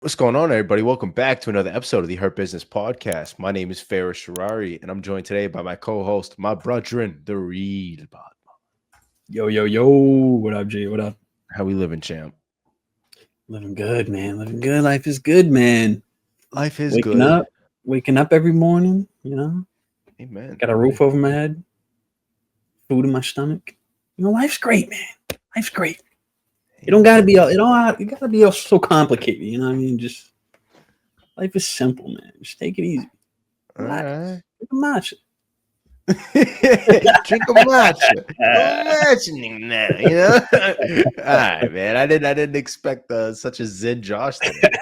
What's going on, everybody? Welcome back to another episode of the Hurt Business Podcast. My name is Faris Sharari, and I'm joined today by my co-host, my brethren, the Real Bod. Yo. What up, Jay? What up? How we living, champ? Living good, man. Living good. Life is good, man. Life is Waking up every morning, Amen. Got a roof over my head, food in my stomach. Life's great, man. Life's great. You don't gotta be all so complicated, you know what I mean? Just life is simple, man. Just take it easy. All right. Drink a matcha. Drink a matcha. Imagining that, All right, man. I didn't expect such a Zen Josh today.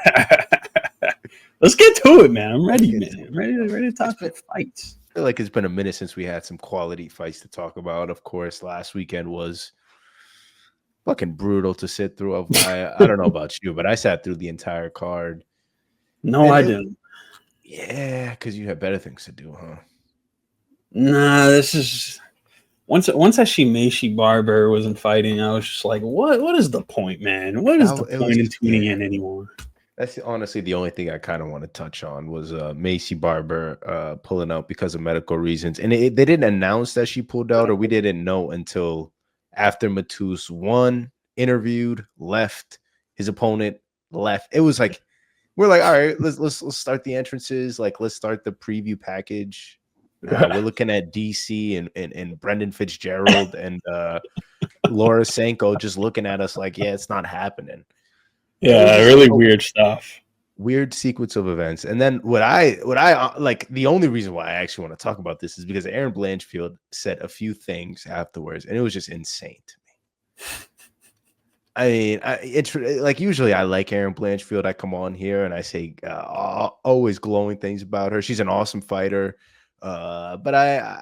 Let's get to it, man. I'm ready, man. I'm ready to talk about fights. I feel like it's been a minute since we had some quality fights to talk about. Of course, last weekend was fucking brutal to sit through. I don't know about you, but I sat through the entire card. No, I didn't. Yeah, because you had better things to do, huh? Nah, this is once I see Maycee Barber wasn't fighting, I was just like, what is the point, man? What is the point in tuning in anymore? That's honestly the only thing I kind of want to touch on was Maycee Barber pulling out because of medical reasons. And they didn't announce that she pulled out, or we didn't know until after Matus won, interviewed, left, his opponent left. It was like, we're like, all right, let's start the entrances. Like, let's start the preview package. We're looking at DC and Brendan Fitzgerald and Laura Sanko just looking at us like, yeah, it's not happening. Yeah, really weird stuff. Weird sequence of events. And then what I like, the only reason why I actually want to talk about this is because Erin Blanchfield said a few things afterwards, and it was just insane to me. I mean, it's like, usually I like Erin Blanchfield. I come on here and I say always glowing things about her. She's an awesome fighter. But I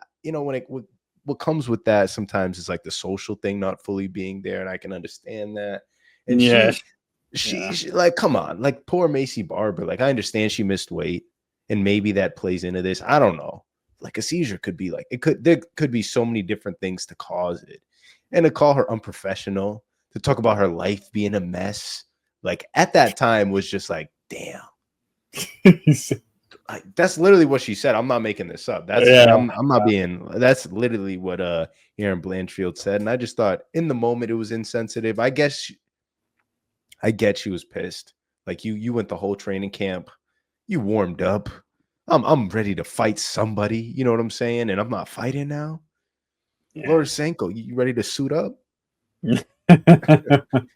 what comes with that sometimes is like the social thing not fully being there, and I can understand that. And she like, come on, like, poor Maycee Barber. Like, I understand she missed weight, and maybe that plays into this. I don't know. Like, a seizure could be like, there could be so many different things to cause it. And to call her unprofessional, to talk about her life being a mess, like, at that time was just like, damn. Like, that's literally what she said. I'm not making this up. I'm not being. That's literally what Erin Blanchfield said. And I just thought, in the moment, it was insensitive. I get she was pissed. Like, you went the whole training camp, you warmed up. I'm ready to fight somebody. You know what I'm saying? And I'm not fighting now. Yeah. Laura Sanko, you ready to suit up?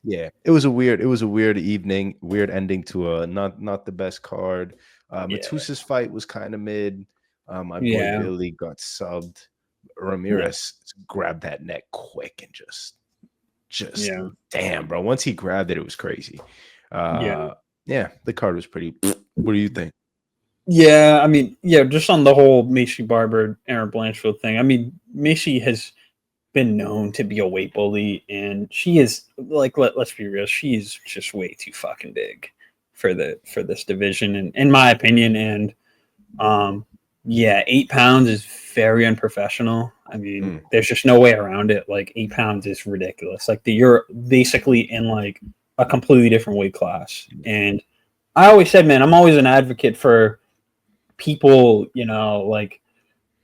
Yeah, it was a weird evening, weird ending to a not the best card. Matus's fight was kind of mid. My boy Billy got subbed. Ramirez grabbed that neck quick and just damn, bro. Once he grabbed it, it was crazy. The card was pretty. What do you think? Yeah, I mean, just on the whole Maycee Barber, Erin Blanchfield thing. I mean, Maycee has been known to be a weight bully, and she is, like, let's be real, she's just way too fucking big for this division, in my opinion. And 8 pounds is very unprofessional. I mean, there's just no way around it. Like, 8 pounds is ridiculous. Like, you're basically in like a completely different weight class. And I always said, man, I'm always an advocate for people, like,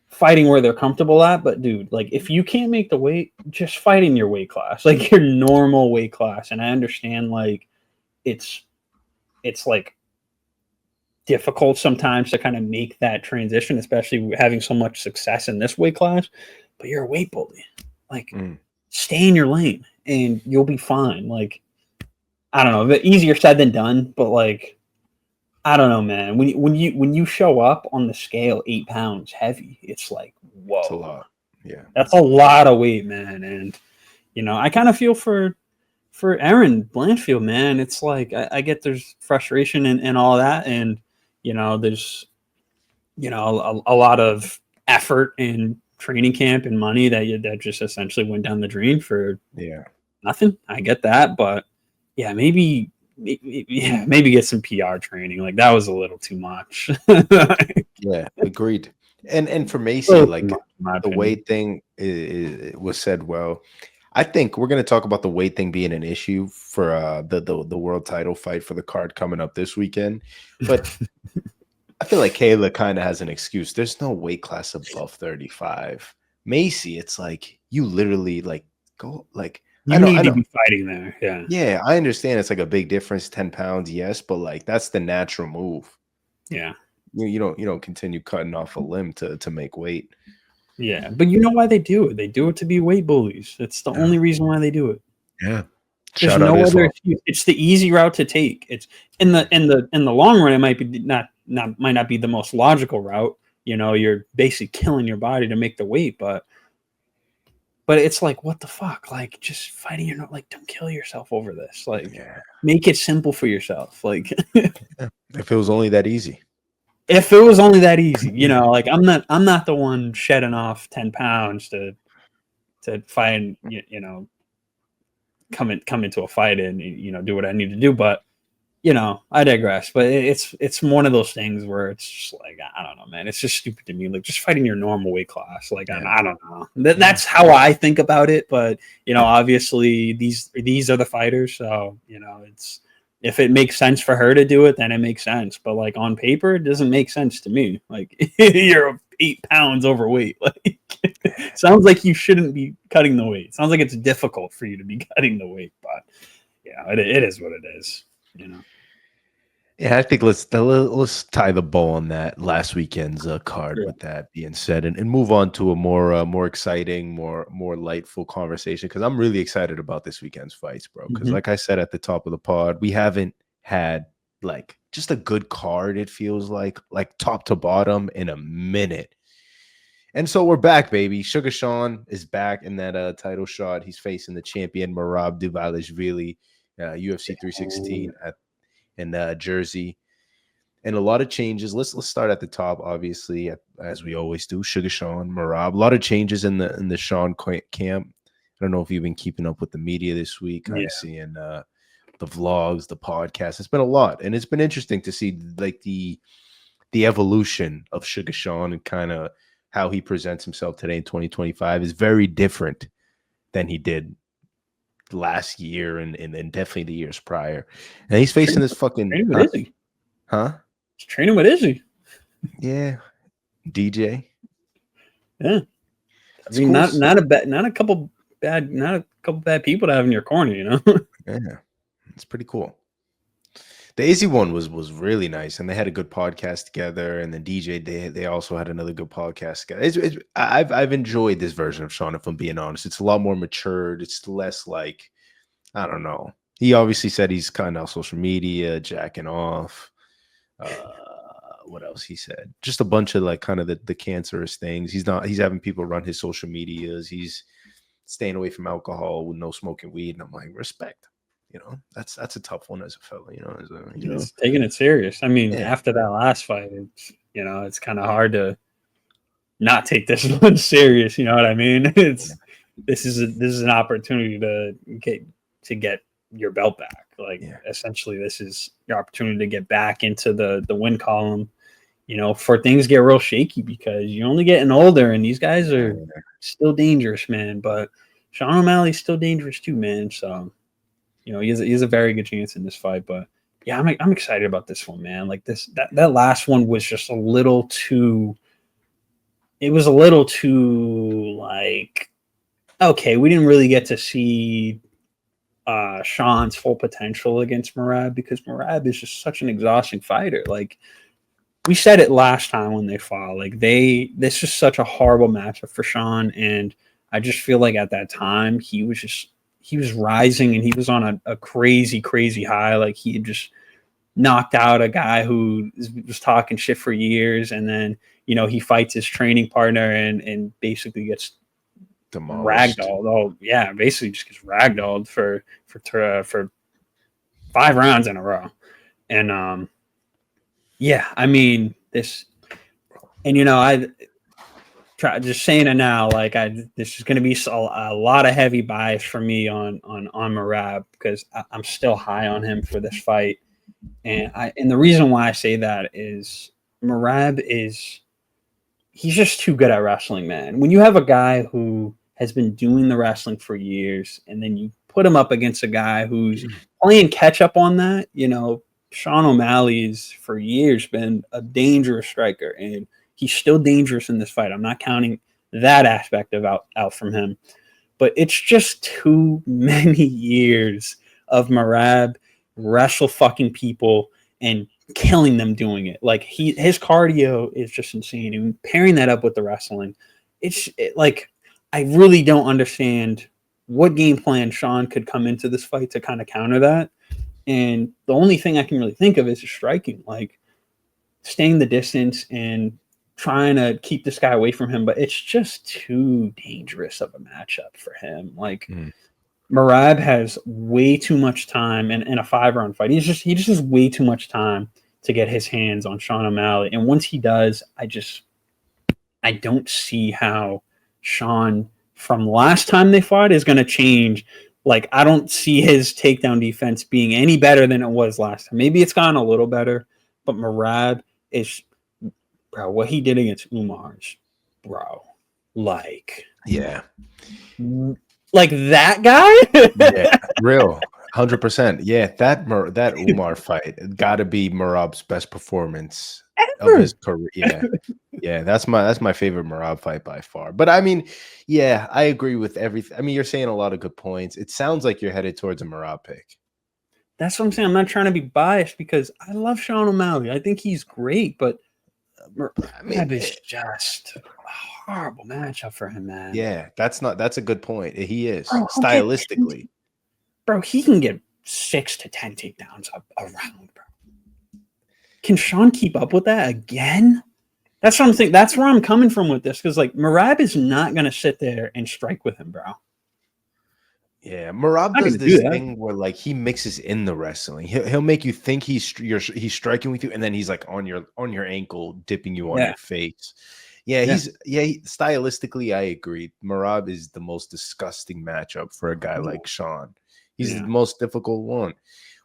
fighting where they're comfortable at. But dude, like, if you can't make the weight, just fight in your weight class, like your normal weight class. And I understand, like, it's like difficult sometimes to kind of make that transition, especially having so much success in this weight class. But you're a weight bully. Like, stay in your lane and you'll be fine. Like, I don't know, a bit easier said than done, but like, I don't know, man. When you show up on the scale 8 pounds heavy, it's like, whoa. That's a lot. Yeah. That's a lot of weight, man. And I kind of feel for Erin Blanchfield, man. It's like, I get there's frustration and all that, and there's a lot of effort and training camp and money that just essentially went down the drain for nothing. I get that, but maybe get some PR training. Like, that was a little too much. Yeah, agreed. And for Maycee, like, the weight thing was said well. I think we're going to talk about the weight thing being an issue for the world title fight for the card coming up this weekend. But I feel like Kayla kind of has an excuse. There's no weight class above 35. Maycee, it's like you literally like go like You need to be fighting there. Yeah. Yeah, I understand it's like a big difference, 10 pounds, yes, but like that's the natural move. Yeah. You don't continue cutting off a limb to make weight. Yeah, but you know why they do it? They do it to be weight bullies. It's the only reason why they do it. Yeah. There's no other excuse. It's the easy route to take. It's in the long run, it might be might not be the most logical route. You know, you're basically killing your body to make the weight, but it's like, what the fuck? Like, just fighting your like, don't kill yourself over this. Like, make it simple for yourself. Like, if it was only that easy. If it was only that easy, you know, like I'm not the one shedding off 10 pounds to fight, you know, come into a fight and, you know, do what I need to do. But, you know, I digress. But it's one of those things where it's just like, I don't know, man. It's just stupid to me. Like, just fighting your normal weight class. Like, I don't know. That's how I think about it. But, you know, obviously these are the fighters. So, you know, if it makes sense for her to do it, then it makes sense. But like on paper, it doesn't make sense to me. Like you're 8 pounds overweight. Like sounds like you shouldn't be cutting the weight. Sounds like it's difficult for you to be cutting the weight. But yeah, it is what it is. You know. Yeah, I think let's tie the bow on that last weekend's card. With that being said, and move on to a more exciting, more lightful conversation, because I'm really excited about this weekend's fights, bro. Because like I said at the top of the pod, we haven't had like just a good card. It feels like top to bottom in a minute. And so we're back, baby. Suga Sean is back in that title shot. He's facing the champion Merab Dvalishvili, UFC 316 in Jersey, and a lot of changes. Let's start at the top, obviously, as we always do. Suga Sean, Merab, a lot of changes in the Sean camp. I don't know if you've been keeping up with the media this week, kind of seeing the vlogs, the podcast. It's been a lot, and it's been interesting to see like the evolution of Suga Sean and kind of how he presents himself today in 2025 is very different than he did last year and definitely the years prior. And he's facing this fucking Izzy. Huh? He's training with Izzy. Yeah. DJ. Yeah. I mean, cool. not a couple bad people to have in your corner, you know. Yeah. It's pretty cool. The Izzy one was really nice, and they had a good podcast together. And then DJ, they also had another good podcast together. I've enjoyed this version of Sean, if I'm being honest. It's a lot more matured. It's less like, I don't know. He obviously said he's kind of on social media, jacking off. What else he said? Just a bunch of like kind of the cancerous things. He's having people run his social medias. He's staying away from alcohol with no smoking weed. And I'm like, respect. You know, that's a tough one as a fella, you know. He's taking it serious. I mean, after that last fight, it's kind of hard to not take this one serious. You know what I mean? This is an opportunity to get your belt back. Like essentially, this is your opportunity to get back into the win column. You know, for things get real shaky because you're only getting older, and these guys are still dangerous, man. But Sean O'Malley's still dangerous too, man. So. You know, he has a very good chance in this fight, but yeah, I'm excited about this one, man. Like that last one was just a little too. It was a little too like, okay, we didn't really get to see Sean's full potential against Merab because Merab is just such an exhausting fighter. Like we said it last time when they fought, like this is such a horrible matchup for Sean, and I just feel like at that time he was rising and he was on a crazy, crazy high. Like he had just knocked out a guy who was talking shit for years. And then, you know, he fights his training partner and basically gets ragdolled. Oh yeah. Basically just gets ragdolled for 5 rounds in a row. And, yeah, I mean this, and, you know, I just saying it now, like this is going to be a lot of heavy bias for me on Merab because I'm still high on him for this fight, and the reason why I say that is Merab he's just too good at wrestling, man. When you have a guy who has been doing the wrestling for years, and then you put him up against a guy who's playing catch up on that. You know, Sean O'Malley's for years been a dangerous striker, and he's still dangerous in this fight. I'm not counting that aspect of out from him, but it's just too many years of Merab wrestle fucking people and killing them doing it. Like his cardio is just insane, and pairing that up with the wrestling, like I really don't understand what game plan Sean could come into this fight to kind of counter that. And the only thing I can really think of is striking, like staying the distance and trying to keep this guy away from him. But it's just too dangerous of a matchup for him. Like Merab has way too much time in a 5-round fight. He just has way too much time to get his hands on Sean O'Malley. And once he does, I don't see how Sean from last time they fought is going to change. Like, I don't see his takedown defense being any better than it was last time. Maybe it's gotten a little better, but Merab is, bro, what he did against Umar's, bro, like, yeah, like that guy. yeah, real 100%. Yeah, that Umar fight got to be Merab's best performance of his career. Yeah, yeah, that's my favorite Merab fight by far. But I mean, yeah, I agree with everything. I mean, you're saying a lot of good points. It sounds like you're headed towards a Merab pick. That's what I'm saying. I'm not trying to be biased because I love Sean O'Malley. I think he's great, but Merab is just a horrible matchup for him, man. Yeah, that's a good point. He is stylistically. Bro, he can get 6 to 10 takedowns around, bro. Can Sean keep up with that again? That's what I'm thinking. That's where I'm coming from with this, because like Merab is not going to sit there and strike with him, bro. Yeah, Merab does this thing where like he mixes in the wrestling. He'll make you think he's striking with you, and then he's like on your ankle, dipping you on your face. Yeah, stylistically, I agree. Merab is the most disgusting matchup for a guy like Sean. He's the most difficult one.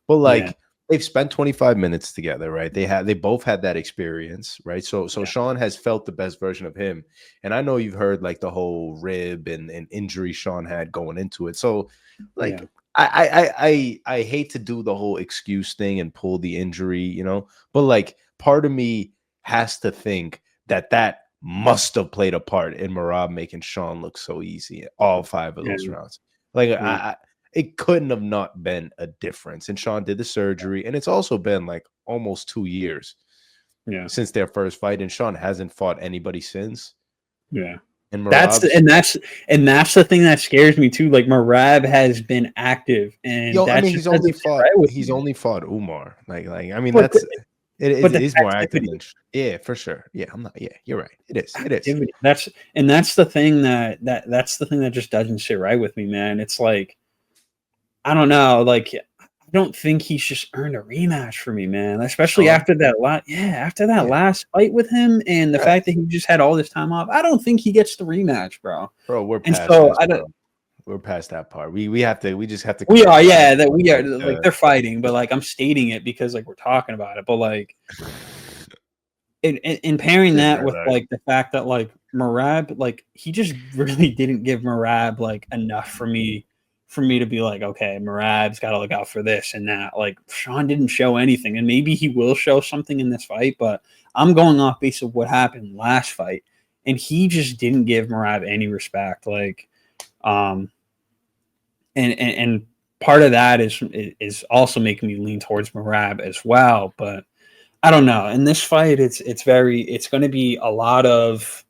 But like they've spent 25 minutes together, right? They both had that experience, right? So Sean has felt the best version of him. And I know you've heard like the whole rib and injury Sean had going into it. So like I hate to do the whole excuse thing and pull the injury, you know, but like part of me has to think that must have played a part in Merab making Sean look so easy all 5 of those rounds. Like it couldn't have not been a difference. And Sean did the surgery, and it's also been like almost 2 years since their first fight, and Sean hasn't fought anybody since. Yeah. And that's the thing that scares me too. Like Merab has been active, and I mean, he's only fought Umar. Like I mean, it is more active than for sure. Yeah, you're right. It is. That's the thing that just doesn't sit right with me, man. It's like, I don't know. Like, I don't think he's just earned a rematch for me, man. Especially after that last fight with him, and the fact that he just had all this time off. I don't think he gets the rematch, bro. Bro, we're past we're past that part. We just have to. We are, like they're fighting, but like I'm stating it because like we're talking about it. But like, in pairing that with like the fact that like Merab, like he just really didn't give Merab like enough for me to be like, okay, Merab's got to look out for this and that. Like Sean didn't show anything, and maybe he will show something in this fight, but I'm going off base of what happened last fight, and he just didn't give Merab any respect. Like, and part of that is also making me lean towards Merab as well. But I don't know. In this fight, it's going to be a lot of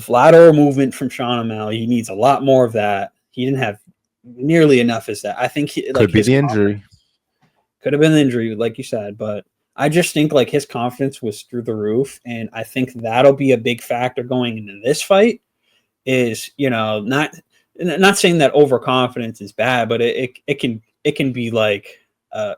lateral movement from Sean O'Malley. He needs a lot more of that. He didn't have nearly enough as that. I think could be the injury. Could have been the injury, like you said, but I just think like his confidence was through the roof, and I think that'll be a big factor going into this fight. Is, you know, not saying that overconfidence is bad, but it can be like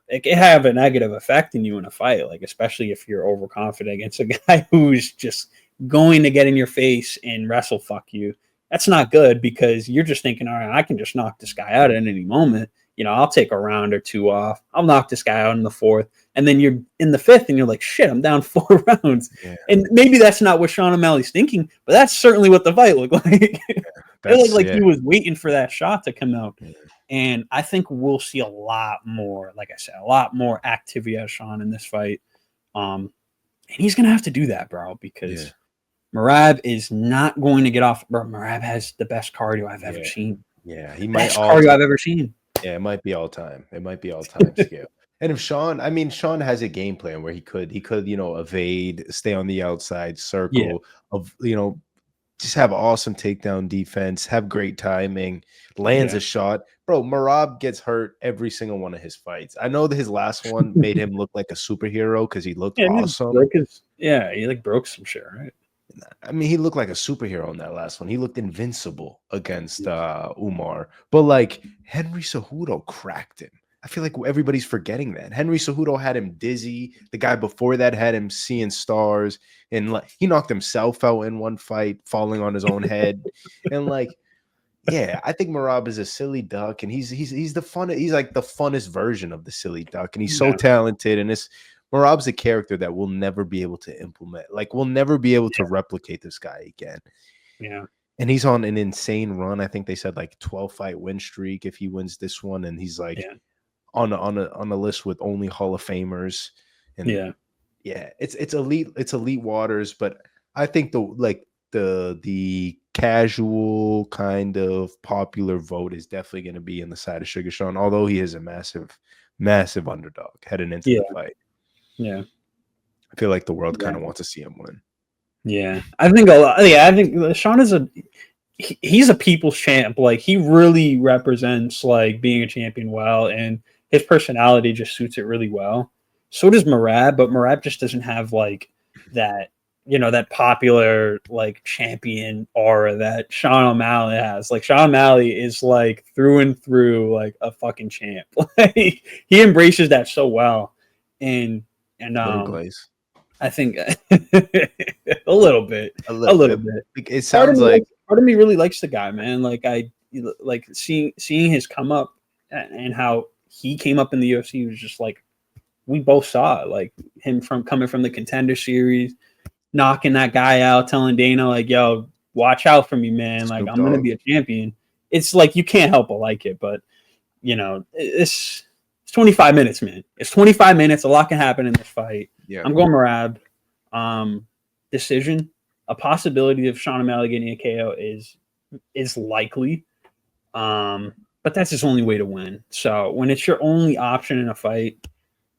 it can have a negative effect in you in a fight, like especially if you're overconfident against a guy who's just going to get in your face and wrestle fuck you. That's not good, because you're just thinking, all right, I can just knock this guy out at any moment. I'll take a round or two off. I'll knock this guy out in the fourth. And then you're in the fifth and you're like, shit, I'm down 4 rounds. Yeah. And maybe that's not what Sean O'Malley's thinking, but that's certainly what the fight looked like. It looked like he was waiting for that shot to come out. Yeah. And I think we'll see a lot more, like I said, a lot more activity out of Sean in this fight. And he's going to have to do that, bro, because Merab is not going to get off. Bro, Merab has the best cardio I've ever seen. Yeah, he might best cardio I've ever seen. Yeah, it might be all time. It might be all time scale. And if Sean has a game plan where he could, evade, stay on the outside circle of, just have awesome takedown defense, have great timing, lands a shot. Bro, Merab gets hurt every single one of his fights. I know that his last one made him look like a superhero because he looked awesome. He broke some shit, right? I mean, he looked like a superhero in that last one. He looked invincible against Umar. But like Henry Cejudo cracked him. I feel like everybody's forgetting that. Henry Cejudo had him dizzy. The guy before that had him seeing stars. And he knocked himself out in one fight, falling on his own head. And I think Merab is a silly duck, and he's like the funnest version of the silly duck, and he's so talented. And Merab's a character that we'll never be able to implement. Like, we'll never be able to replicate this guy again. Yeah. And he's on an insane run. I think they said 12-fight win streak if he wins this one, and he's on a list with only Hall of Famers. And it's elite waters. But I think the casual kind of popular vote is definitely going to be in the side of Suga Sean, although he is a massive underdog heading into the fight. Yeah, I feel like the world kind of wants to see him win. Yeah, I think a lot. Yeah, I think Sean is he's a people's champ. Like, he really represents being a champion well, and his personality just suits it really well. So does Merab, but Merab just doesn't have that, that popular champion aura that Sean O'Malley has. Like, Sean O'Malley is through and through a fucking champ. He embraces that so well, and I think a little bit. It sounds part of me really likes the guy, man. Seeing his come up and how he came up in the UFC was just we both saw it. Him coming from the Contender Series, knocking that guy out, telling Dana yo, watch out for me, man. I'm gonna be a champion. It's you can't help but like it, but it's 25 minutes, man. It's 25 minutes. A lot can happen in this fight. Yeah, I'm going Merab. Decision. A possibility of Sean O'Malley getting a KO is likely. But that's his only way to win. So when it's your only option in a fight,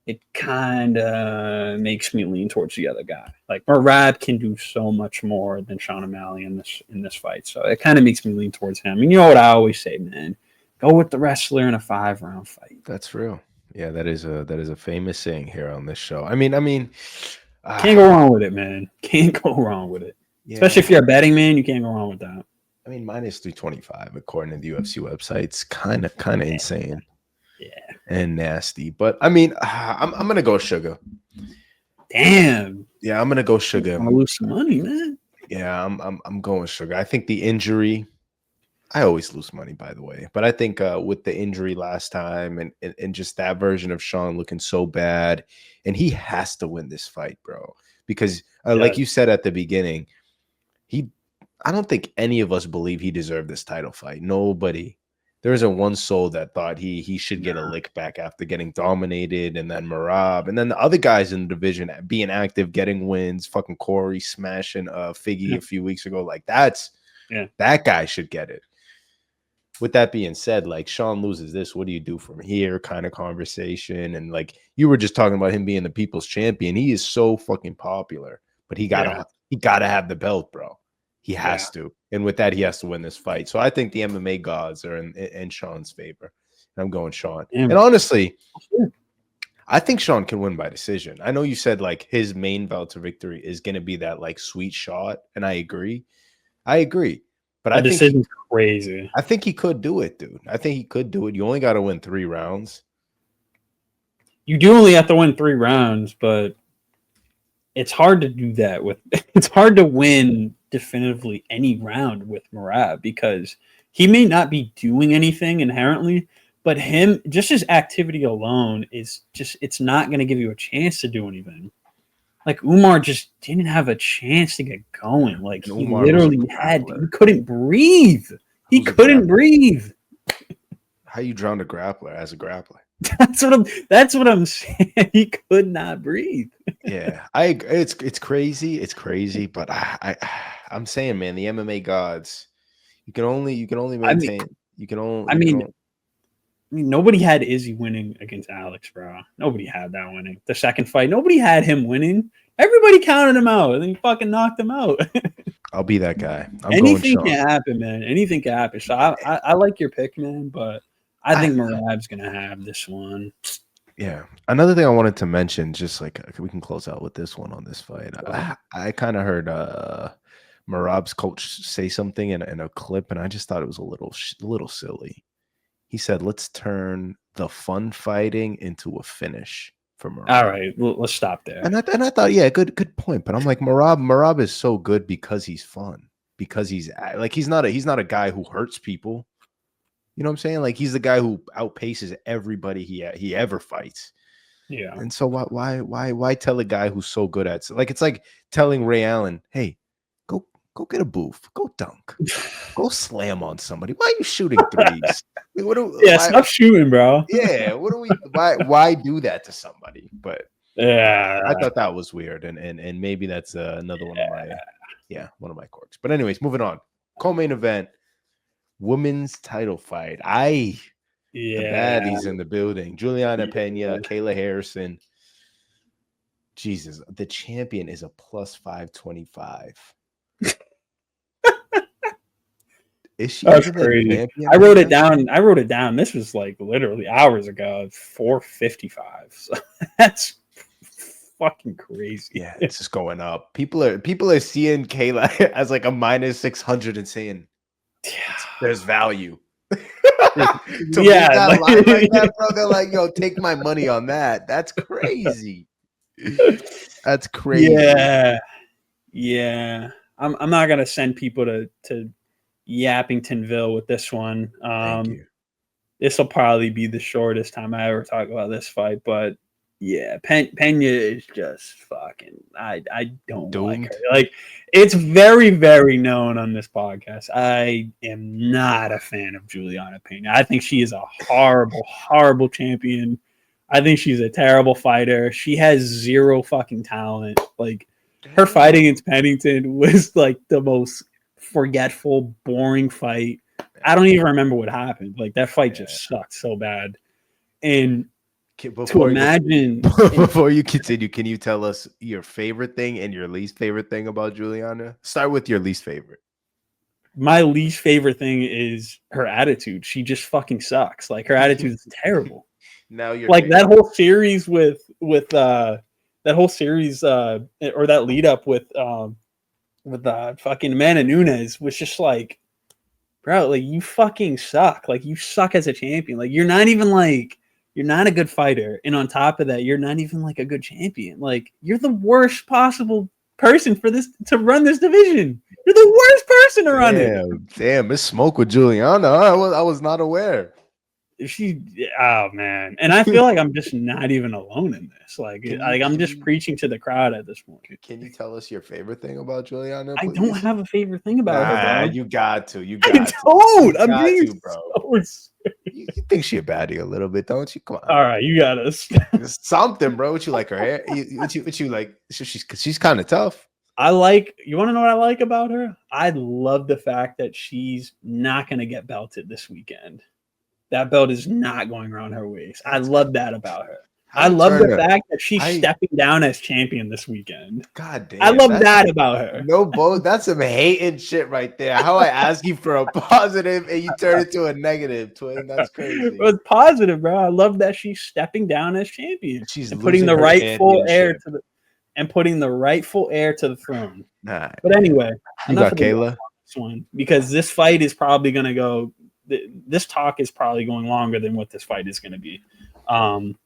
it kind of makes me lean towards the other guy. Merab can do so much more than Sean O'Malley in this fight. So it kind of makes me lean towards him. And you know what I always say, man? Go with the wrestler in a 5-round fight. That's real. Yeah, that is a famous saying here on this show. I mean, can't go wrong with it, man. Can't go wrong with it. Yeah. Especially if you're a betting man, you can't go wrong with that. I mean, minus 325 according to the UFC website's kind of insane. Yeah. And nasty. But I mean, I'm gonna go Suga. Damn. Yeah, I'm gonna go Suga. I'm gonna lose some money, man. Yeah, I'm going Suga. I think the injury. I always lose money, by the way. But I think with the injury last time and just that version of Sean looking so bad, and he has to win this fight, bro. Because like you said at the beginning, I don't think any of us believe he deserved this title fight. Nobody. There isn't one soul that thought he should get a lick back after getting dominated, and then Merab, and then the other guys in the division being active, getting wins. Fucking Corey smashing Figgy a few weeks ago. That guy should get it. With that being said, Sean loses this, what do you do from here kind of conversation? And you were just talking about him being the people's champion. He is so fucking popular, but he gotta have the belt, bro. He has to. And with that, he has to win this fight. So I think the MMA gods are in Sean's favor. And I'm going Sean. Yeah. And honestly, I think Sean can win by decision. I know you said his main belt to victory is going to be that sweet shot. And I agree. But I think decision's crazy. I think he could do it, dude. I think he could do it. You only got to win 3 rounds. You do only have to win 3 rounds, but it's hard to do that it's hard to win definitively any round with Merab because he may not be doing anything inherently, But him, just his activity alone is just, it's not going to give you a chance to do anything. Like Umar just didn't have a chance to get going. Like he literally he couldn't breathe. He couldn't breathe. How you drown a grappler as a grappler? That's what I'm saying. He could not breathe. Yeah, it's crazy. It's crazy, but I'm saying, man, the MMA gods, you can only maintain. I mean, nobody had Izzy winning against Alex, bro. Nobody had that winning. The second fight, nobody had him winning. Everybody counted him out, and then he fucking knocked him out. I'll be that guy. Anything can happen, man. Anything can happen. So I like your pick, man, but I think Merab's gonna have this one. Yeah. Another thing I wanted to mention, just like we can close out with this one on this fight. I kind of heard Merab's coach say something in a clip, and I just thought it was a little silly. He said, "Let's turn the fun fighting into a finish for Merab." All right, let's stop there. And I thought, yeah, good point. But I'm like, Merab is so good because he's fun, because he's not a guy who hurts people. You know what I'm saying? Like he's the guy who outpaces everybody he ever fights. Yeah. And so why tell a guy who's so good at, like, it's like telling Ray Allen, hey, go get a booth, go dunk, go slam on somebody. Why are you shooting threes? Stop shooting, bro. Yeah. Why do that to somebody? But yeah, I thought that was weird. And maybe that's another one of my quirks. But anyways, moving on. Co-main event. Women's title fight. The baddies in the building. Juliana Peña, Kayla Harrison. Jesus, the champion is a plus 525. Is she? That's crazy. I wrote it down. This was like literally hours ago. 455. So that's fucking crazy. Yeah, it's just going up. People are seeing Kayla as like a minus 600 and saying, there's value. That line like that, bro, they're like, yo, take my money on that. That's crazy. That's crazy. Yeah. I'm not gonna send people to Yappingtonville with this one. Thank you. This will probably be the shortest time I ever talk about this fight, but yeah, Peña is just fucking. I don't like her. Like, it's very, very known on this podcast. I am not a fan of Juliana Peña. I think she is a horrible, horrible champion. I think she's a terrible fighter. She has zero fucking talent. Like, her fight against Pennington was like the most forgetful, boring fight. I don't even remember what happened. Like, that fight just sucked so bad. And before you continue, can you tell us your favorite thing and your least favorite thing about Juliana? Start with your least favorite. My least favorite thing is her attitude. She just fucking sucks. Like, her attitude is terrible. Now you're like that whole series or that lead up with fucking Amanda Nunes was just like, bro, like, you fucking suck. Like, you suck as a champion. Like, you're not a good fighter. And on top of that, you're not even like a good champion. Like, you're the worst possible person for this to run this division. You're the worst person to run it. Damn, it's smoke with Juliana. I was not aware. Oh man. And I feel like I'm just not even alone in this. I'm just preaching to the crowd at this point. Can you tell us your favorite thing about Juliana, please? I don't have a favorite thing about her, bro. You got to. I'm being bro. You think she a baddie a little bit, don't you? Come on. All right, you got us. Something, bro. What you like her hair? What you like? She's kind of tough. You want to know what I like about her? I love the fact that she's not going to get belted this weekend. That belt is not going around her waist. I love that about her. I love the fact that she's stepping down as champion this weekend. God damn. I love that about her. No, Bo, that's some hating shit right there. How I ask you for a positive and you turn it to a negative, twin. That's crazy. It was positive, bro. I love that she's stepping down as champion. She's putting the rightful heir to the throne. Right. But anyway, you got Kayla. This one, because this fight is probably going to go. This talk is probably going longer than what this fight is going to be. Peña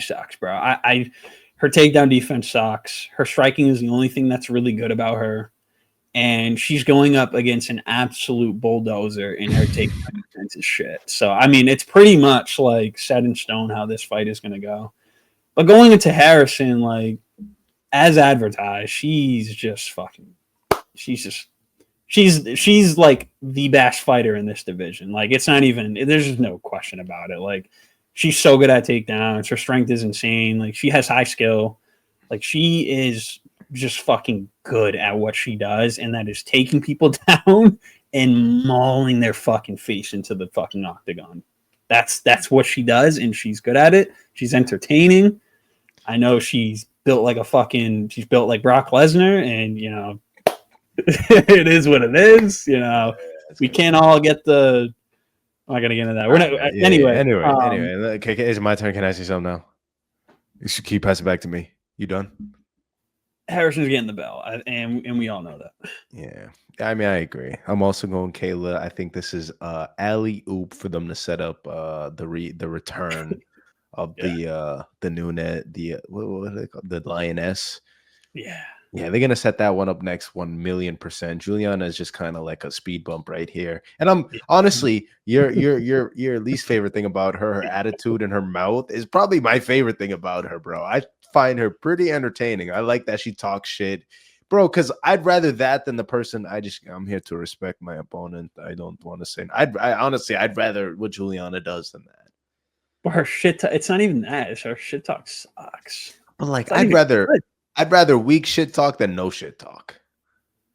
sucks, bro. Her takedown defense sucks. Her striking is the only thing that's really good about her. and she's going up against an absolute bulldozer, and her takedown defense is shit. So I mean, it's pretty much like set in stone how this fight is going to go. But going into Harrison, like as advertised, she's like the best fighter in this division. Like it's not even, there's just no question about it. Like she's so good at takedowns. Her strength is insane. Like she has high skill. Like she is just fucking good at what she does, and that is taking people down and mauling their fucking face into the fucking octagon. That's what she does, and she's good at it. She's entertaining. I know she's built like Brock Lesnar, and you know, it is what it is. You know, we can't all get the. I'm not gonna get into that. We're not anyway. Anyway. Okay, is it my turn? Can I say something now? You should keep passing back to me. You done? Harrison's getting the bell, and we all know that. Yeah, I mean, I agree. I'm also going Kayla. I think this is alley oop for them to set up the return of the new net, what are they called? The Lioness. Yeah, they're gonna set that one up next 1,000,000%. Juliana is just kind of like a speed bump right here, and I'm honestly your least favorite thing about her attitude and her mouth is probably my favorite thing about her, bro. I find her pretty entertaining. I like that she talks shit, bro, because I'd rather that than the person. I'm here to respect my opponent. I don't want to say I'd rather what Juliana does than that. But her shit it's not even that. Her shit talk sucks. But like I'd rather weak shit talk than no shit talk.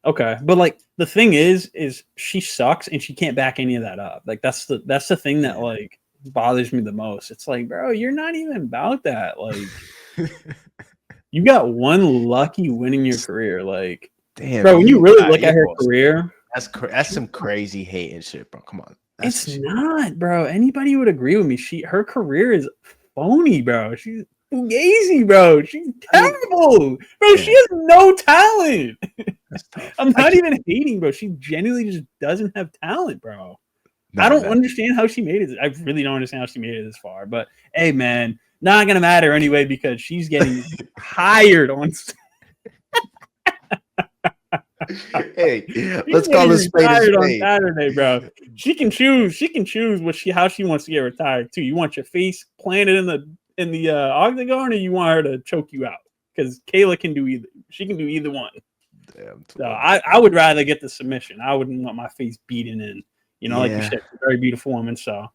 Okay, but like the thing is she sucks and she can't back any of that up. Like that's the thing that like bothers me the most. It's like, bro, you're not even about that. Like you got one lucky win in your career. Like, damn, bro, when you really look at her career, that's some crazy hate and shit, bro. Come on. It's not, bro. Anybody would agree with me. Her career is phony, bro. She's fugazi, bro. She's terrible, bro. Yeah. She has no talent. I'm not even hating, bro. She genuinely just doesn't have talent, bro. I don't understand how she made it. I really don't understand how she made it this far. But hey, man, not gonna matter anyway because she's getting hired on. Hey, let's call this spade a spade. On Saturday, bro. She can choose how she wants to get retired too. You want your face planted in the octagon, or you want her to choke you out? Because Kayla can do either. She can do either one. Damn, so I would rather get the submission. I wouldn't want my face beaten in. You know, like you said, a very beautiful woman. So,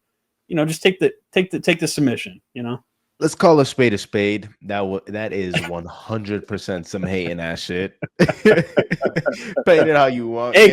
you know, just take the submission. You know. Let's call a spade a spade. That is 100% some hating ass shit. Paint it how you want. Hey,